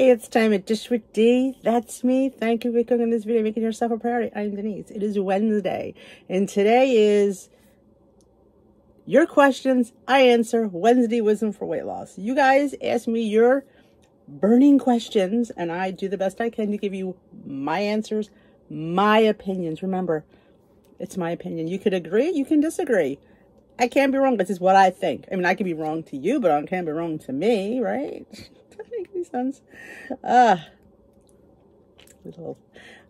Hey, it's time at Dish with D. That's me. Thank you for cooking this video, making yourself a priority. I'm Denise. It is Wednesday, and today is your questions, I answer. Wednesday wisdom for weight loss. You guys ask me your burning questions, and I do the best I can to give you my answers, my opinions. Remember, it's my opinion. You could agree, you can disagree. I can't be wrong. This is what I think. I mean, I could be wrong to you, but I can't be wrong to me, right? Doesn't make any sense. My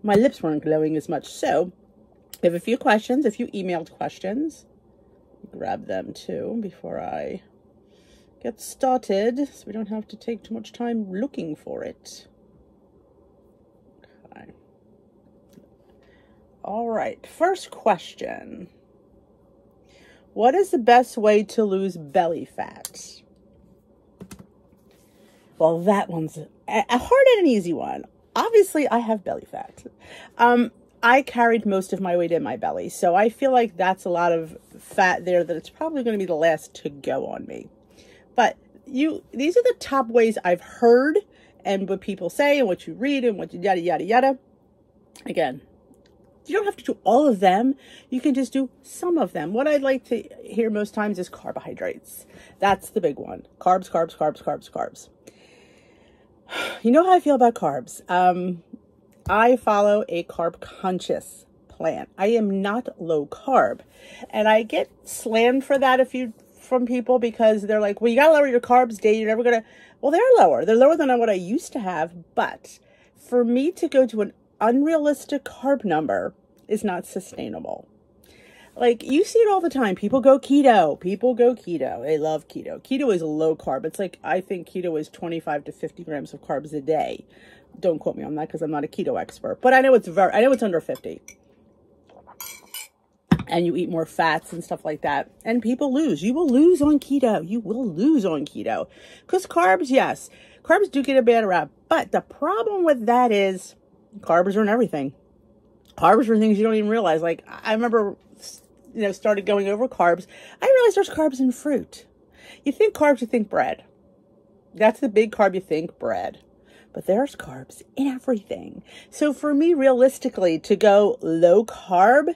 lips weren't glowing as much. So, I have a few questions. A few emailed questions. Grab them too before I get started, so we don't have to take too much time looking for it. Okay. All right. First question. What is the best way to lose belly fat? Well, that one's a hard and an easy one. Obviously, I have belly fat. I carried most of my weight in my belly, so I feel like that's a lot of fat there that it's probably going to be the last to go on me. But these are the top ways I've heard and what people say and what you read and what you yada, yada, yada. Again, you don't have to do all of them. You can just do some of them. What I'd like to hear most times is carbohydrates. That's the big one. Carbs, carbs, carbs, carbs, carbs. You know how I feel about carbs. I follow a carb conscious plan. I am not low carb. And I get slammed for that from people because they're like, well, you got to lower your carbs, Dave. You're never going to. Well, they're lower. They're lower than what I used to have. But for me to go to an unrealistic carb number is not sustainable. Like, you see it all the time. People go keto. They love keto. Keto is low carb. It's like, I think keto is 25 to 50 grams of carbs a day. Don't quote me on that because I'm not a keto expert, but I know it's under 50. And you eat more fats and stuff like that. And people lose. You will lose on keto. You will lose on keto. Because carbs, yes. Carbs do get a bad rap. But the problem with that is carbs are in everything. Carbs are things you don't even realize. Like, I remember, started going over carbs. I realized there's carbs in fruit. You think carbs, you think bread. That's the big carb, you think bread. But there's carbs in everything. So for me, realistically, to go low carb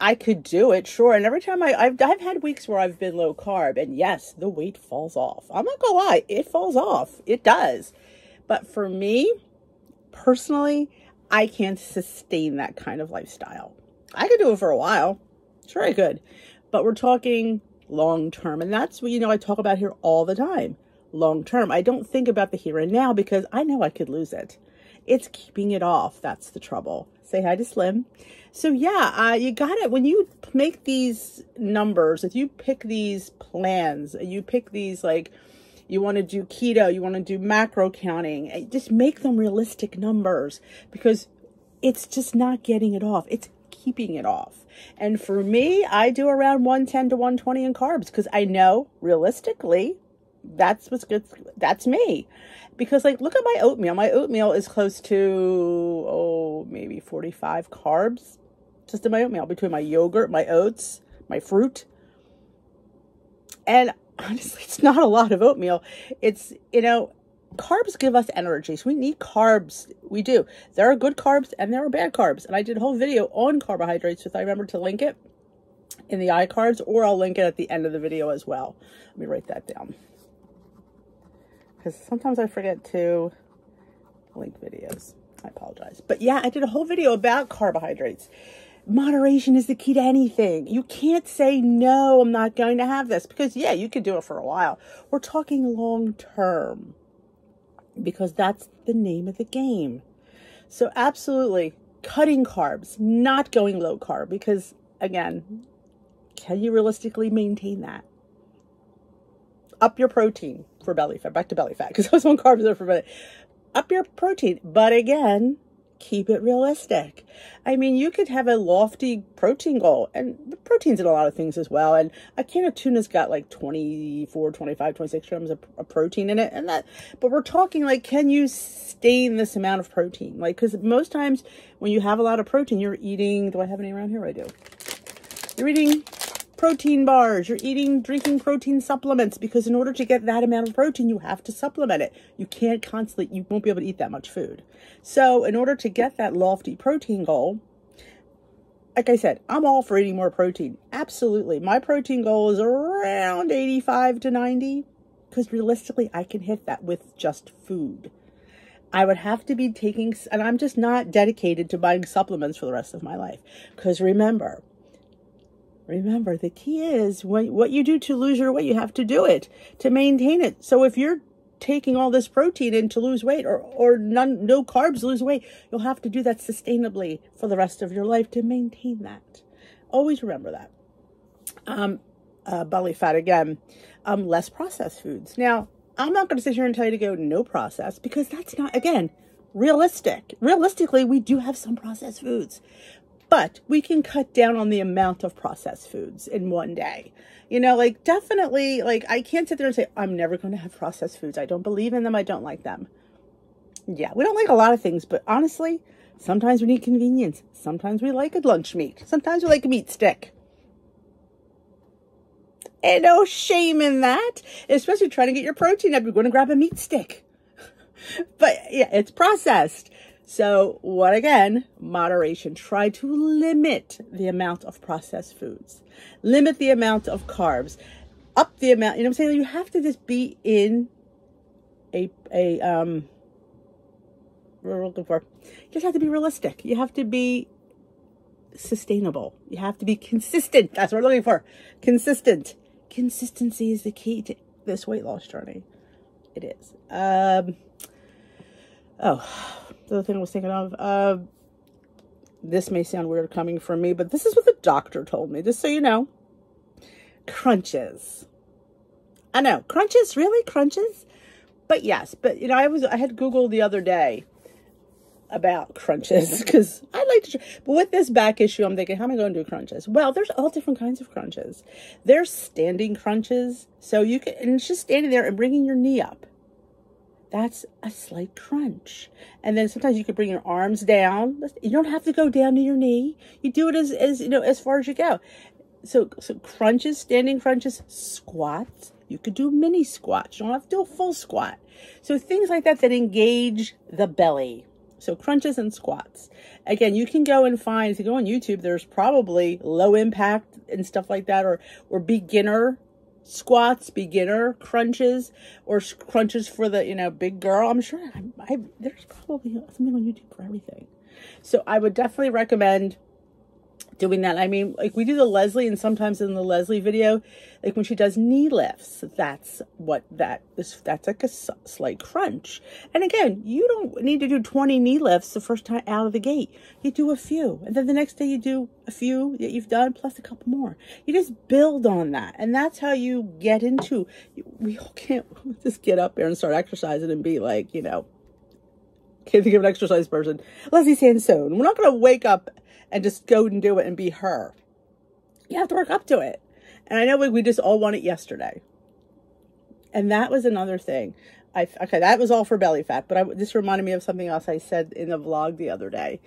I could do it, sure. And every time I've had weeks where I've been low carb, and yes, the weight falls off. I'm not gonna lie, it falls off. It does. But for me, personally, I can't sustain that kind of lifestyle. I could do it for a while. Sure, I could. But we're talking long term. And that's what, I talk about here all the time. Long term. I don't think about the here and now because I know I could lose it. It's keeping it off. That's the trouble. Say hi to Slim. So yeah, you got it. When you make these numbers, if you pick these plans, you pick these, like, you want to do keto, you want to do macro counting, just make them realistic numbers because it's just not getting it off. It's keeping it off. And for me, I do around 110 to 120 in carbs because I know realistically that's what's good. That's me. Because, like, look at my oatmeal. My oatmeal is close to, maybe 45 carbs just in my oatmeal, between my yogurt, my oats, my fruit. And honestly, it's not a lot of oatmeal. It's, carbs give us energy. So we need carbs. We do. There are good carbs and there are bad carbs. And I did a whole video on carbohydrates, if I remember to link it in the iCards, or I'll link it at the end of the video as well. Let me write that down, because sometimes I forget to link videos. I apologize. But yeah, I did a whole video about carbohydrates. Moderation is the key to anything. You can't say, no, I'm not going to have this. Because, yeah, you could do it for a while. We're talking long term. Because that's the name of the game. So absolutely, cutting carbs, not going low carb. Because, again, can you realistically maintain that? Up your protein for belly fat. Back to belly fat, because I was on carbs there for a minute. Up your protein. But again, keep it realistic. I mean, you could have a lofty protein goal, and the protein's in a lot of things as well. And a can of tuna's got like 24, 25, 26 grams of protein in it. But we're talking like, can you sustain this amount of protein? Like, because most times when you have a lot of protein, you're eating, do I have any around here? I do. You're eating protein bars, you're drinking protein supplements, because in order to get that amount of protein, you have to supplement it. You can't constantly, you won't be able to eat that much food. So in order to get that lofty protein goal, like I said, I'm all for eating more protein. Absolutely. My protein goal is around 85 to 90, because realistically, I can hit that with just food. I would have to be taking, and I'm just not dedicated to buying supplements for the rest of my life. Because remember, the key is what you do to lose your weight, you have to do it to maintain it. So if you're taking all this protein in to lose weight, or no carbs, lose weight, you'll have to do that sustainably for the rest of your life to maintain that. Always remember that. Belly fat again, less processed foods. Now, I'm not going to sit here and tell you to go no process, because that's not, again, realistic. Realistically, we do have some processed foods, but we can cut down on the amount of processed foods in one day. You know, like, definitely, like, I can't sit there and say, I'm never going to have processed foods. I don't believe in them. I don't like them. Yeah, we don't like a lot of things, but honestly, sometimes we need convenience. Sometimes we like a lunch meat. Sometimes we like a meat stick. And no shame in that, especially trying to get your protein up. You're going to grab a meat stick. But yeah, it's processed. So what, again, moderation. Try to limit the amount of processed foods. Limit the amount of carbs. Up the amount, you know what I'm saying? You have to just be in what we're looking for. You just have to be realistic. You have to be sustainable. You have to be consistent. That's what we're looking for. Consistent. Consistency is the key to this weight loss journey. It is. The other thing I was thinking of, this may sound weird coming from me, but this is what the doctor told me, just so you know. Crunches. I know, crunches, really? Crunches? But yes, but you know, I had Googled the other day about crunches, because I like to try. But with this back issue, I'm thinking, how am I going to do crunches? Well, there's all different kinds of crunches. There's standing crunches. So you can, and it's just standing there and bringing your knee up. That's a slight crunch. And then sometimes you can bring your arms down. You don't have to go down to your knee. You do it as you know, as far as you go. So crunches, standing crunches, squats. You could do mini squats. You don't have to do a full squat. So things like that engage the belly. So crunches and squats. Again, you can go and find, if you go on YouTube, there's probably low impact and stuff like that, or beginner squats, beginner crunches, or crunches for the, you know, big girl. I'm sure there's probably something on YouTube for everything. So I would definitely recommend doing that. I mean, like, we do the Leslie, and sometimes in the Leslie video, like when she does knee lifts, that's like a slight crunch. And again, you don't need to do 20 knee lifts the first time out of the gate. You do a few, and then the next day you do a few that you've done plus a couple more. You just build on that, and that's how you get into. We all can't just get up there and start exercising and be like, you know, can't think of an exercise person, Leslie Sansone. We're not going to wake up and just go and do it and be her. You have to work up to it. And I know we just all want it yesterday. And that was another thing. Okay, that was all for belly fat, but this reminded me of something else I said in the vlog the other day.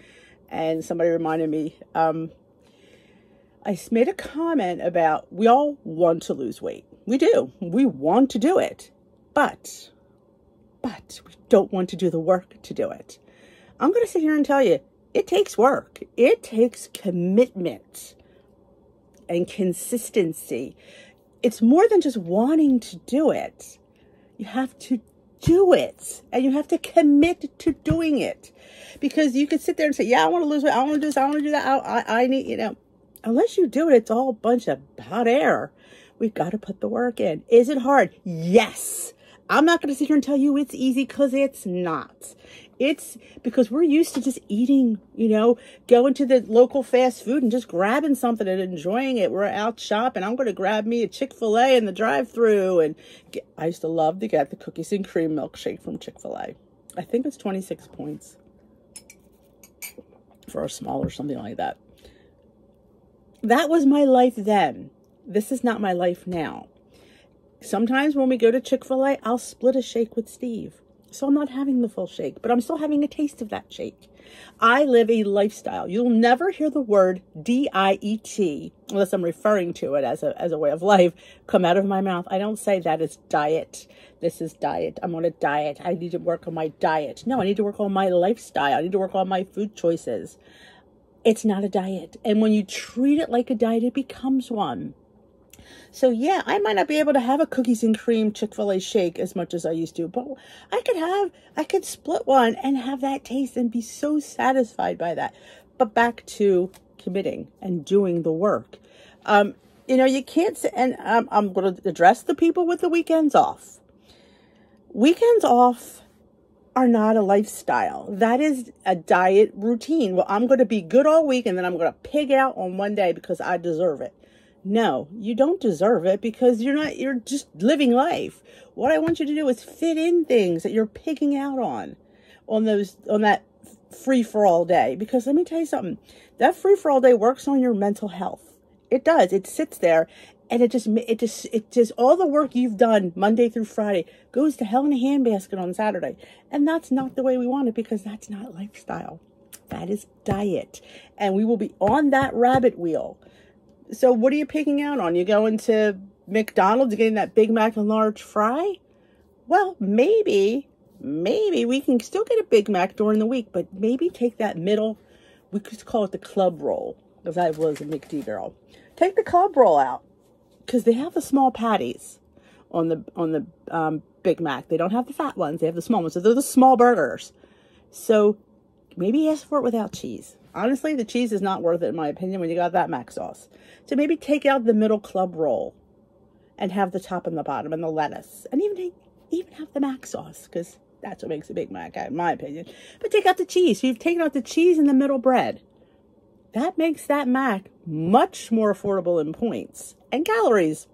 And somebody reminded me, I made a comment about, we all want to lose weight. We do. We want to do it. But we don't want to do the work to do it. I'm going to sit here and tell you, it takes work. It takes commitment and consistency. It's more than just wanting to do it. You have to do it, and you have to commit to doing it, because you could sit there and say, yeah, I want to lose weight. I want to do this. I want to do that. I need, you know, unless you do it, it's all a bunch of hot air. We've got to put the work in. Is it hard? Yes. I'm not going to sit here and tell you it's easy, because it's not. It's because we're used to just eating, you know, going to the local fast food and just grabbing something and enjoying it. We're out shopping. I'm going to grab me a Chick-fil-A in the drive-thru. And I used to love to get the cookies and cream milkshake from Chick-fil-A. I think it's 26 points for a small or something like that. That was my life then. This is not my life now. Sometimes when we go to Chick-fil-A, I'll split a shake with Steve. So I'm not having the full shake, but I'm still having a taste of that shake. I live a lifestyle. You'll never hear the word diet, unless I'm referring to it as a way of life, come out of my mouth. I don't say that it's diet. This is diet. I'm on a diet. I need to work on my diet. No, I need to work on my lifestyle. I need to work on my food choices. It's not a diet. And when you treat it like a diet, it becomes one. So yeah, I might not be able to have a cookies and cream Chick-fil-A shake as much as I used to, but I could split one and have that taste and be so satisfied by that. But back to committing and doing the work. You can't say, and I'm going to address the people with the weekends off. Weekends off are not a lifestyle. That is a diet routine. Well, I'm going to be good all week and then I'm going to pig out on one day because I deserve it. No, you don't deserve it because you're just living life. What I want you to do is fit in things that you're picking out on that free-for-all day. Because let me tell you something, that free-for-all day works on your mental health. It does. It sits there and it just all the work you've done Monday through Friday goes to hell in a handbasket on Saturday. And that's not the way we want it because that's not lifestyle. That is diet. And we will be on that rabbit wheel. So what are you picking out on? You going to McDonald's, getting that Big Mac and large fry? Well, maybe we can still get a Big Mac during the week, but maybe take that middle, we could call it the club roll, because I was a McD girl. Take the club roll out, because they have the small patties on the Big Mac. They don't have the fat ones. They have the small ones. So they're the small burgers. So maybe ask for it without cheese. Honestly, the cheese is not worth it, in my opinion, when you got that mac sauce. So maybe take out the middle club roll and have the top and the bottom and the lettuce. And even have the mac sauce, because that's what makes a Big Mac, in my opinion. But take out the cheese. So you've taken out the cheese and the middle bread. That makes that mac much more affordable in points and calories.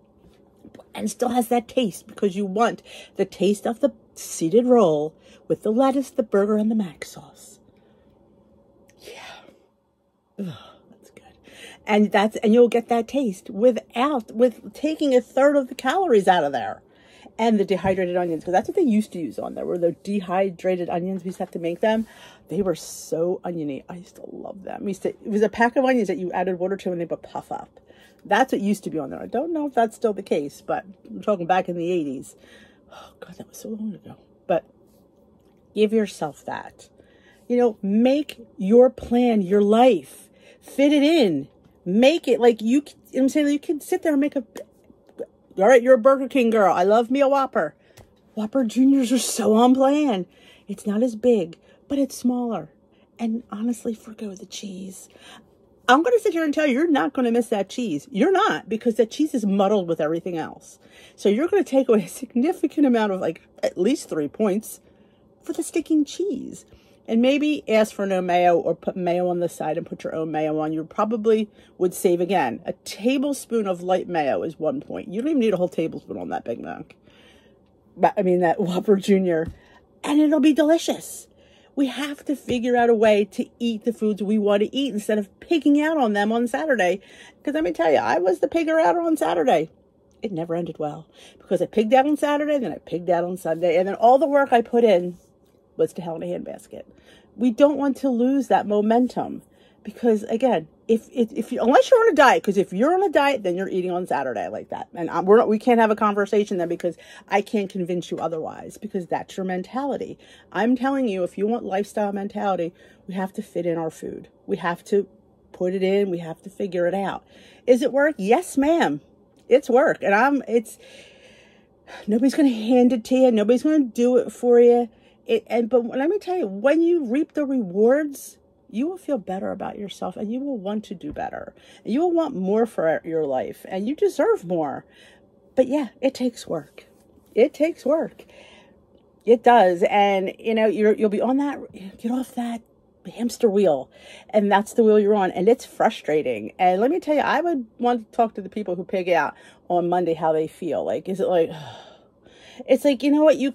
And still has that taste, because you want the taste of the seeded roll with the lettuce, the burger, and the mac sauce. Ugh, that's good. And you'll get that taste with taking a third of the calories out of there. And the dehydrated onions, because that's what they used to use on there, were the dehydrated onions. We used to have to make them. They were so oniony. I used to love them. It was a pack of onions that you added water to and they would puff up. That's what used to be on there. I don't know if that's still the case, but I'm talking back in the 80s. Oh God, that was so long ago. But give yourself that. Make your plan, your life. Fit it in. Make it like you can sit there and make all right, you're a Burger King girl. I love me a Whopper. Whopper Juniors are so on plan. It's not as big, but it's smaller. And honestly, forgo the cheese. I'm going to sit here and tell you, you're not going to miss that cheese. You're not, because that cheese is muddled with everything else. So you're going to take away a significant amount of, at least 3 points for the sticking cheese. And maybe ask for no mayo or put mayo on the side and put your own mayo on. You probably would save again. A tablespoon of light mayo is 1 point. You don't even need a whole tablespoon on that Big Mac. That Whopper Junior. And it'll be delicious. We have to figure out a way to eat the foods we want to eat instead of pigging out on them on Saturday. Because let me tell you, I was the pigger outer on Saturday. It never ended well. Because I pigged out on Saturday, then I pigged out on Sunday. And then all the work I put in was to hell in a handbasket. We don't want to lose that momentum, because again, if you, unless you're on a diet, because if you're on a diet, then you're eating on Saturday like that, and we can't have a conversation then, because I can't convince you otherwise, because that's your mentality. I'm telling you, if you want lifestyle mentality, we have to fit in our food. We have to put it in. We have to figure it out. Is it work? Yes, ma'am. It's work, and nobody's going to hand it to you. Nobody's going to do it for you. But let me tell you, when you reap the rewards, you will feel better about yourself, and you will want to do better. And you will want more for your life, and you deserve more. But yeah, it takes work. It takes work. It does. And you'll be on that, get off that hamster wheel, and that's the wheel you're on, and it's frustrating. And let me tell you, I would want to talk to the people who pig out on Monday, how they feel. Is it it's you know what, you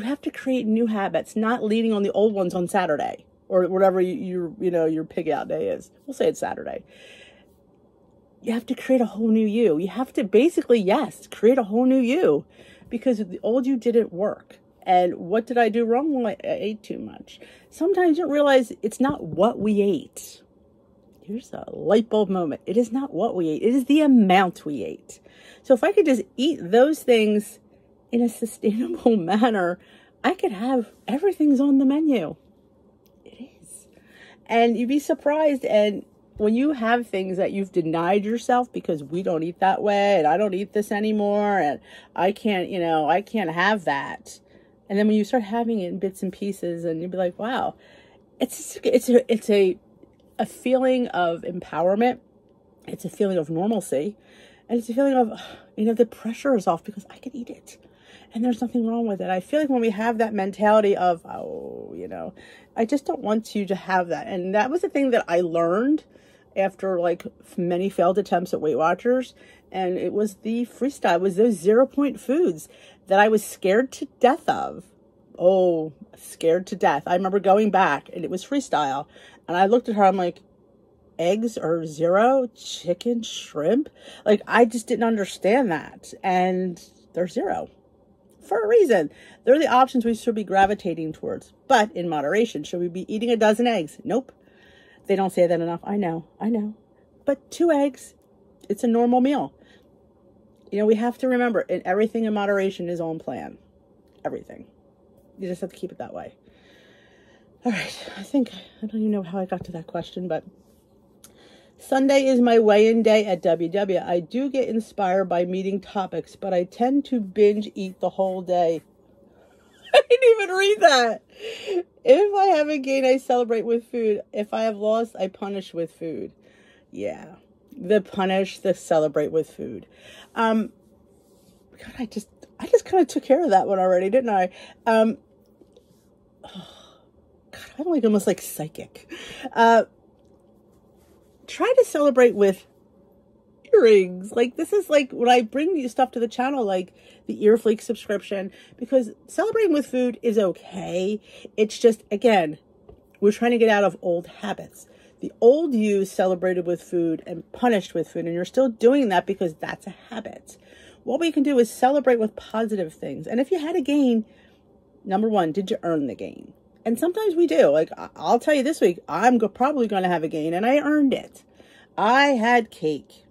have to create new habits, not leaning on the old ones on Saturday or whatever your pig out day is. We'll say it's Saturday. You have to create a whole new you. You have to basically, yes, create a whole new you, because the old you didn't work. And what did I do wrong? Well, I ate too much. Sometimes you don't realize it's not what we ate. Here's a light bulb moment. It is not what we ate. It is the amount we ate. So if I could just eat those things in a sustainable manner, I could have everything's on the menu. It is. And you'd be surprised. And when you have things that you've denied yourself because we don't eat that way and I don't eat this anymore and I can't, I can't have that. And then when you start having it in bits and pieces and you'd be like, wow, it's a feeling of empowerment. It's a feeling of normalcy. And it's a feeling of, the pressure is off because I can eat it. And there's nothing wrong with it. I feel like when we have that mentality of, I just don't want you to have that. And that was the thing that I learned after like many failed attempts at Weight Watchers. And it was the freestyle. It was those 0-point foods that I was scared to death of. Oh, scared to death. I remember going back and it was freestyle. And I looked at her, I'm like, eggs are 0, chicken, shrimp. Like, I just didn't understand that. And they're 0 for a reason. They're the options we should be gravitating towards, but in moderation. Should we be eating a dozen eggs? Nope. They don't say that enough. I know. But 2 eggs, it's a normal meal. We have to remember, and everything in moderation is on plan. Everything. You just have to keep it that way. All right. I don't even know how I got to that question, but Sunday is my weigh-in day at WW. I do get inspired by meeting topics, but I tend to binge eat the whole day. I didn't even read that. If I have a gain, I celebrate with food. If I have lost, I punish with food. Yeah. The punish, the celebrate with food. God, I just kind of took care of that one already, didn't I? God, I'm like almost like psychic. Try to celebrate with earrings. Like, this is like when I bring you stuff to the channel, like the Earflake subscription, because celebrating with food is okay. It's just, again, we're trying to get out of old habits. The old you celebrated with food and punished with food, and you're still doing that because that's a habit. What we can do is celebrate with positive things. And if you had a gain, number one, did you earn the gain? And sometimes we do. Like, I'll tell you this week, I'm probably going to have a gain, and I earned it. I had cake.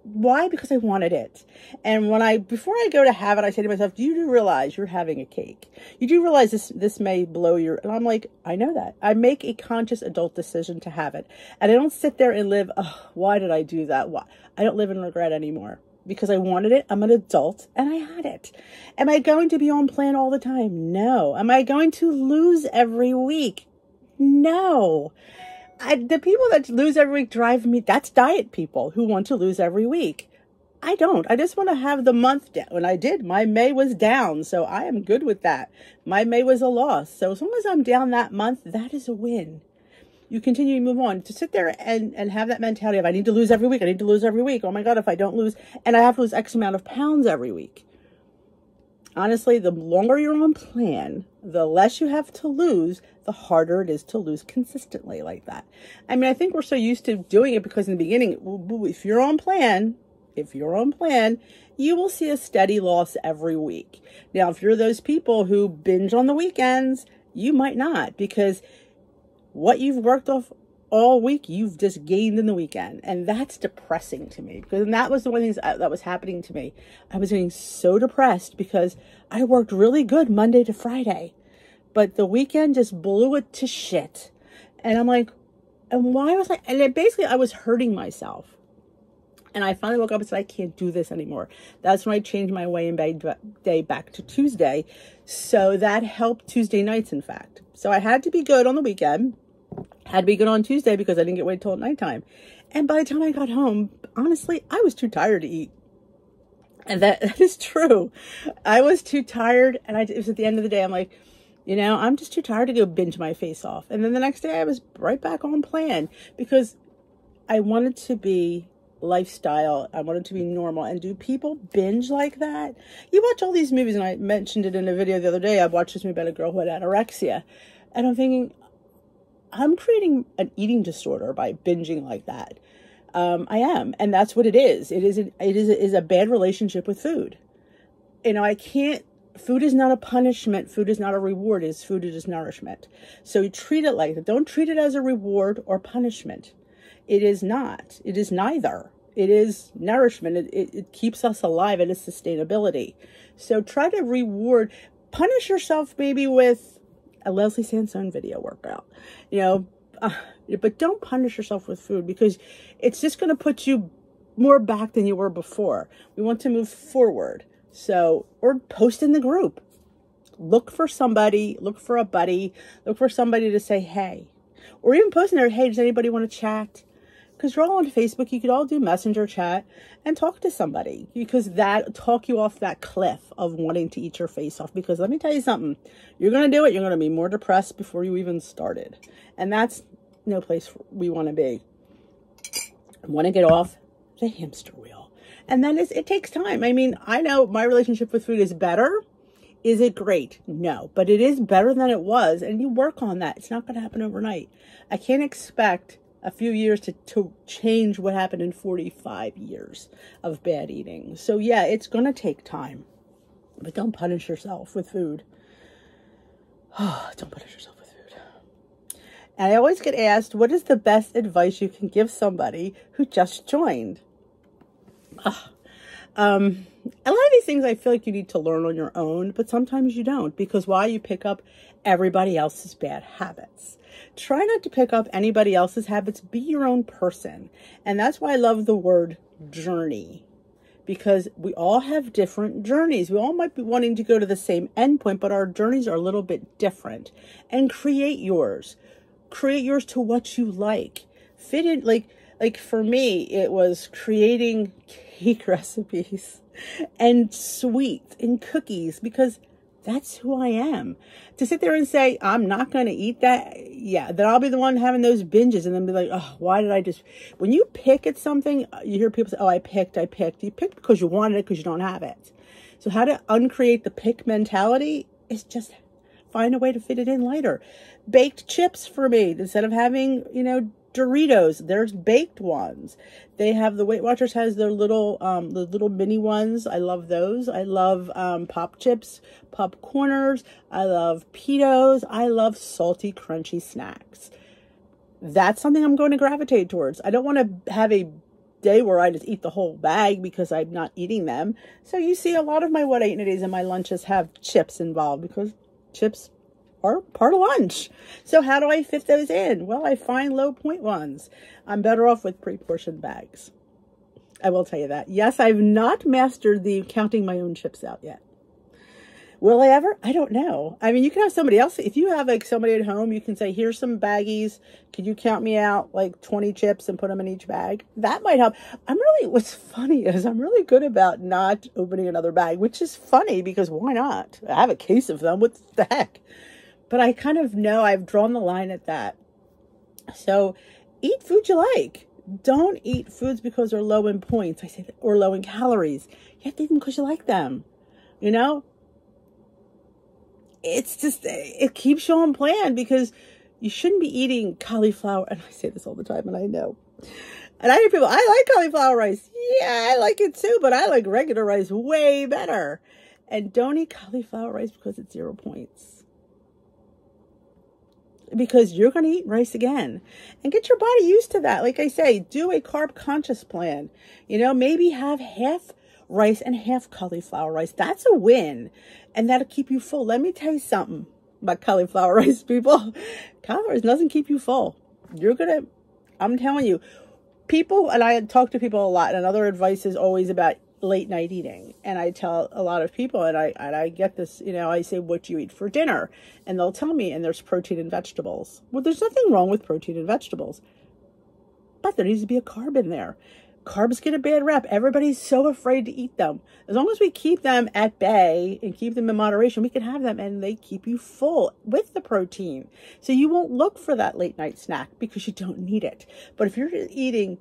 Why? Because I wanted it. And before I go to have it, I say to myself, do you realize you're having a cake? You do realize this may blow your, and I'm like, I know that. I make a conscious adult decision to have it. And I don't sit there and live, oh, why did I do that? Why? I don't live in regret anymore because I wanted it. I'm an adult and I had it. Am I going to be on plan all the time? No. Am I going to lose every week? No. The people that lose every week drive me. That's diet people who want to lose every week. I don't. I just want to have the month down. When I did, my May was down. So I am good with that. My May was a loss. So as long as I'm down that month, that is a win. You continue to move on. To sit there and have that mentality of, I need to lose every week. I need to lose every week. Oh my God, if I don't lose, and I have to lose X amount of pounds every week. Honestly, the longer you're on plan, the less you have to lose, the harder it is to lose consistently like that. I mean, I think we're so used to doing it because in the beginning, if you're on plan, you will see a steady loss every week. Now, if you're those people who binge on the weekends, you might not, because what you've worked off all week, you've just gained in the weekend. And that's depressing to me, because that was the one thing that was happening to me. I was getting so depressed because I worked really good Monday to Friday, but the weekend just blew it to shit. And I'm like, and why was I, and basically I was hurting myself. And I finally woke up and said, I can't do this anymore. That's when I changed my weigh-in day back to Tuesday. So that helped Tuesday nights, in fact. So I had to be good on the weekend. Had to be good on Tuesday because I didn't get weighed till at nighttime. And by the time I got home, honestly, I was too tired to eat. And that is true. I was too tired. And it was at the end of the day, I'm like, I'm just too tired to go binge my face off. And then the next day I was right back on plan because I wanted to be lifestyle. I wanted to be normal. And do people binge like that? You watch all these movies, and I mentioned it in a video the other day. I watched this movie about a girl who had anorexia. And I'm thinking, I'm creating an eating disorder by binging like that. I am. And that's what it is. It is a bad relationship with food. I can't Food is not a punishment. Food is not a reward. Food is nourishment. So you treat it like that. Don't treat it as a reward or punishment. It is not. It is neither. It is nourishment. It keeps us alive. It is sustainability. So try to reward. Punish yourself maybe with a Leslie Sansone video workout. But don't punish yourself with food, because it's just going to put you more back than you were before. We want to move forward. So, or post in the group. Look for somebody, look for a buddy, look for somebody to say, hey. Or even post in there, hey, does anybody want to chat? Because you're all on Facebook, you could all do messenger chat and talk to somebody, because that talk you off that cliff of wanting to eat your face off. Because let me tell you something, you're going to do it, you're going to be more depressed before you even started. And that's no place we want to be. I want to get off the hamster wheel. And then it takes time. I mean, I know my relationship with food is better. Is it great? No, but it is better than it was. And you work on that. It's not going to happen overnight. I can't expect a few years to change what happened in 45 years of bad eating. So yeah, it's going to take time, but don't punish yourself with food. Oh, don't punish yourself with food. And I always get asked, what is the best advice you can give somebody who just joined? A lot of these things I feel like you need to learn on your own, but sometimes you don't, because why? You pick up everybody else's bad habits. Try not to pick up anybody else's habits. Be your own person. And that's why I love the word journey, because we all have different journeys. We all might be wanting to go to the same endpoint, but our journeys are a little bit different. And create yours. Create yours to what you like. Fit in, like for me, it was creating cake recipes and sweets and cookies, because that's who I am. To sit there and say, I'm not going to eat that, yeah, then I'll be the one having those binges and then be like, oh, why did I just... When you pick at something, you hear people say, oh, I picked. You picked because you wanted it, because you don't have it. So how to uncreate the pick mentality is just find a way to fit it in later. Baked chips for me, instead of having, Doritos, there's baked ones. They have, the Weight Watchers has their little the little mini ones. I love those. I love pop chips, popcorners. I love Pitos. I love salty, crunchy snacks. That's something I'm going to gravitate towards. I don't want to have a day where I just eat the whole bag because I'm not eating them. So you see a lot of my What I Eat in a Days and my lunches have chips involved, because chips are part of lunch. So how do I fit those in? Well, I find low point ones. I'm better off with pre-portioned bags. I will tell you that. Yes, I've not mastered the counting my own chips out yet. Will I ever? I don't know. I mean, you can have somebody else. If you have like somebody at home, you can say, here's some baggies. Could you count me out like 20 chips and put them in each bag? That might help. What's funny is I'm really good about not opening another bag, which is funny because why not? I have a case of them. What the heck? But I kind of know I've drawn the line at that. So eat food you like. Don't eat foods because they're low in points. I say that, or low in calories. You have to eat them because you like them. It's just, it keeps you on plan, because you shouldn't be eating cauliflower. And I say this all the time, and I know. And I hear people, I like cauliflower rice. Yeah, I like it too, but I like regular rice way better. And don't eat cauliflower rice because it's 0 points. Because you're going to eat rice again, and get your body used to that. Like I say, do a carb conscious plan. Maybe have half rice and half cauliflower rice. That's a win, and that'll keep you full. Let me tell you something about cauliflower rice, people. Cauliflower rice doesn't keep you full. I'm telling you, people, and I talk to people a lot, and another advice is always about late night eating. And I tell a lot of people, and I get this, I say, what do you eat for dinner? And they'll tell me, and there's protein and vegetables. Well, there's nothing wrong with protein and vegetables, but there needs to be a carb in there. Carbs get a bad rap. Everybody's so afraid to eat them. As long as we keep them at bay and keep them in moderation, we can have them, and they keep you full with the protein. So you won't look for that late night snack because you don't need it. But if you're eating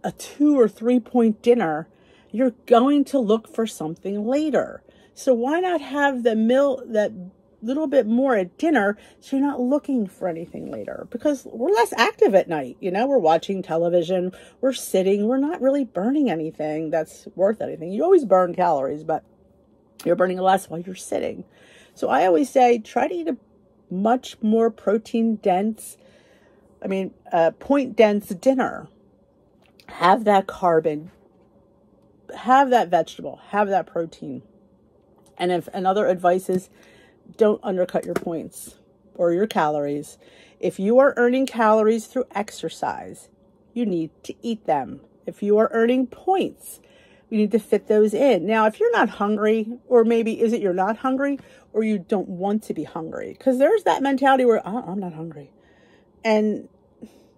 a 2 or 3 point dinner, you're going to look for something later. So why not have that little bit more at dinner, so you're not looking for anything later? Because we're less active at night. We're watching television, we're sitting, we're not really burning anything that's worth anything. You always burn calories, but You're burning less while you're sitting. So I always say, try to eat a much more protein dense, point dense dinner. Have that carb, have that vegetable, have that protein. And another advice is, don't undercut your points or your calories. If you are earning calories through exercise, you need to eat them. If you are earning points, you need to fit those in. Now, if you're not hungry, or maybe is it you're not hungry or you don't want to be hungry? Because there's that mentality where, I'm not hungry. And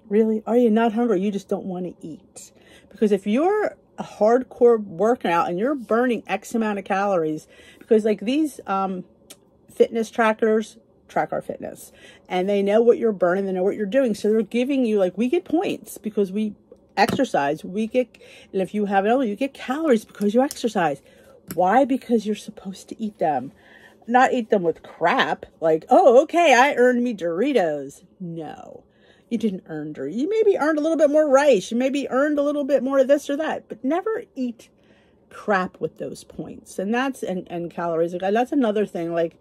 really, are you not hungry? You just don't want to eat. Because if you're a hardcore workout and you're burning X amount of calories, because like these fitness trackers track our fitness and they know what you're burning, they know what you're doing. So they're giving you, like, we get points because we exercise, and if you have it, you get calories because you exercise. Why? Because you're supposed to eat them, not eat them with crap. Like, oh, okay, I earned me Doritos. No, you didn't earn Doritos. You maybe earned a little bit more rice. You maybe earned a little bit more of this or that, but never eat crap with those points. And that's, and calories. Like, that's another thing. Like,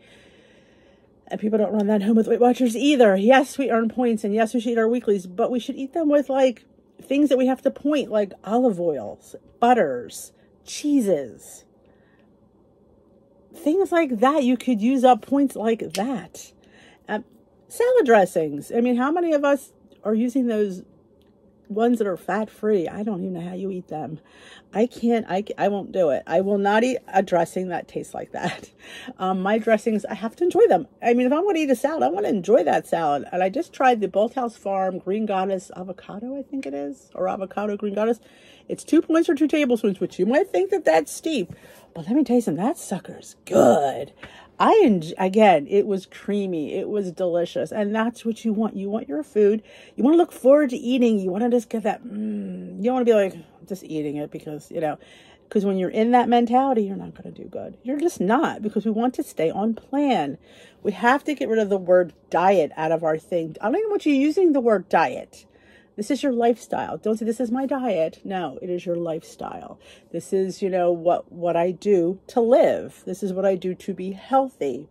and people don't run that home with Weight Watchers either. Yes, we earn points, and yes, we should eat our weeklies, but we should eat them with, like, things that we have to point, like olive oils, butters, cheeses, things like that. You could use up points like that. Salad dressings. I mean, how many of us are using those ones that are fat-free? I don't even know how you eat them. I won't do it. I will not eat a dressing that tastes like that. My dressings, I have to enjoy them. I mean, if I'm going to eat a salad, I want to enjoy that salad. And I just tried the Bolthouse Farm Green Goddess avocado, I think it is, or avocado Green Goddess. It's 2 points or 2 tablespoons, which you might think that that's steep. But let me tell you something, that sucker's good. Again, it was creamy. It was delicious. And that's what you want. You want your food. You want to look forward to eating. You want to just get that, you don't want to be like, just eating it because, because when you're in that mentality, you're not going to do good. You're just not, because we want to stay on plan. We have to get rid of the word diet out of our thing. I don't even want you using the word diet. This is your lifestyle. Don't say, this is my diet. No, it is your lifestyle. This is, what I do to live. This is what I do to be healthy.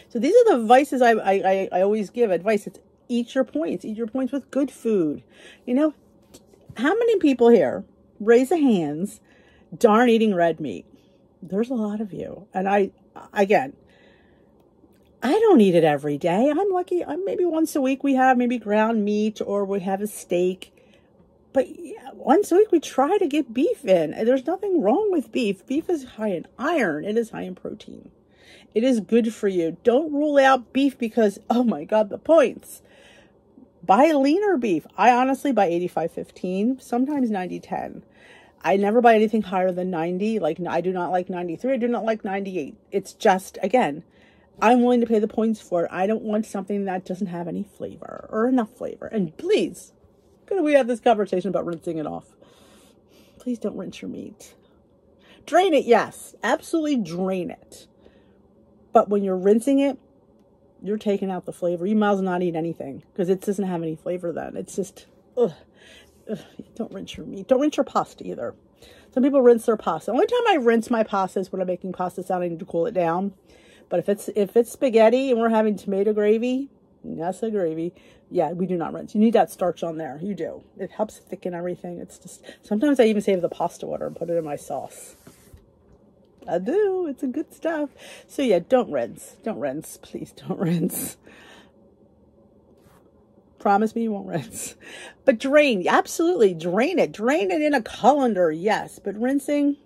So these are the advices I always give. Advice. It's eat your points. Eat your points with good food. How many people here, raise the hands, darn eating red meat? There's a lot of you. And I don't eat it every day. I'm lucky. Maybe once a week we have maybe ground meat or we have a steak. But yeah, once a week we try to get beef in. And there's nothing wrong with beef. Beef is high in iron. It is high in protein. It is good for you. Don't rule out beef because, oh my God, the points. Buy leaner beef. I honestly buy 85-15, sometimes 90-10. I never buy anything higher than 90. Like, I do not like 93. I do not like 98. It's just, again, I'm willing to pay the points for it. I don't want something that doesn't have any flavor or enough flavor. And please, could we have this conversation about rinsing it off? Please don't rinse your meat. Drain it, yes. Absolutely drain it. But when you're rinsing it, you're taking out the flavor. You might as well not eat anything because it doesn't have any flavor then. It's just, ugh. Don't rinse your meat. Don't rinse your pasta either. Some people rinse their pasta. The only time I rinse my pasta is when I'm making pasta salad. I need to cool it down. But if it's spaghetti and we're having tomato gravy, that's a gravy. Yeah, we do not rinse. You need that starch on there. You do. It helps thicken everything. It's just, sometimes I even save the pasta water and put it in my sauce. I do. It's a good stuff. So yeah, don't rinse. Don't rinse. Please don't rinse. Promise me you won't rinse. But drain. Absolutely. Drain it. Drain it in a colander. Yes. But rinsing,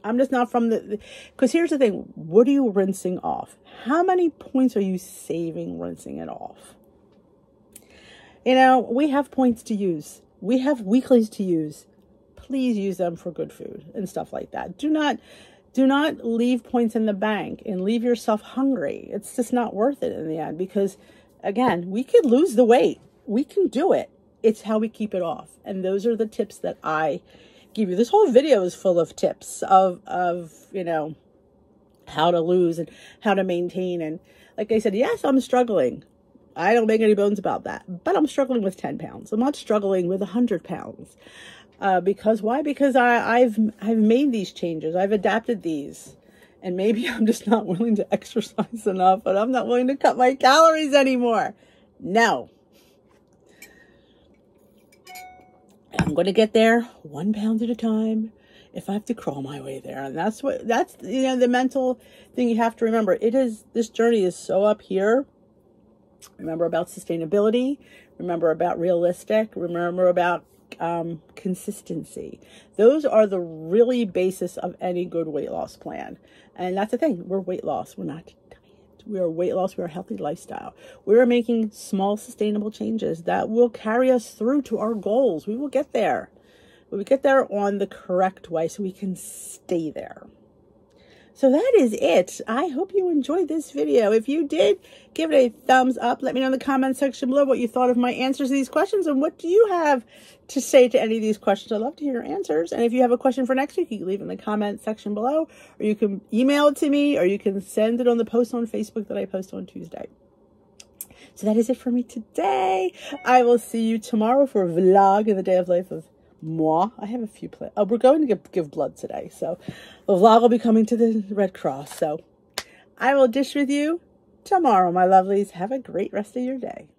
I'm just not from because here's the thing. What are you rinsing off? How many points are you saving rinsing it off? We have points to use. We have weeklies to use. Please use them for good food and stuff like that. Do not leave points in the bank and leave yourself hungry. It's just not worth it in the end because, again, we could lose the weight. We can do it. It's how we keep it off. And those are the tips that I give you. This whole video is full of tips of how to lose and how to maintain. And like I said, yes, I'm struggling. I don't make any bones about that. But I'm struggling with 10 pounds. I'm not struggling with 100 pounds. Because why? Because I've made these changes. I've adapted these. And maybe I'm just not willing to exercise enough, and I'm not willing to cut my calories anymore. No. I'm going to get there 1 pound at a time if I have to crawl my way there. And that's the mental thing you have to remember. This journey is so up here. Remember about sustainability. Remember about realistic. Remember about consistency. Those are the really basis of any good weight loss plan. And that's the thing. We're weight loss. We're not diet. We are weight loss. We are a healthy lifestyle. We are making small, sustainable changes that will carry us through to our goals. We will get there. We will get there on the correct way so we can stay there. So that is it. I hope you enjoyed this video. If you did, give it a thumbs up. Let me know in the comment section below what you thought of my answers to these questions, and what do you have to say to any of these questions. I'd love to hear your answers. And if you have a question for next week, you can leave it in the comment section below, or you can email it to me, or you can send it on the post on Facebook that I post on Tuesday. So that is it for me today. I will see you tomorrow for a vlog in the day of life of moi. I have a few plans. Oh, we're going to give blood today. So the vlog will be coming to the Red Cross. So I will dish with you tomorrow, my lovelies. Have a great rest of your day.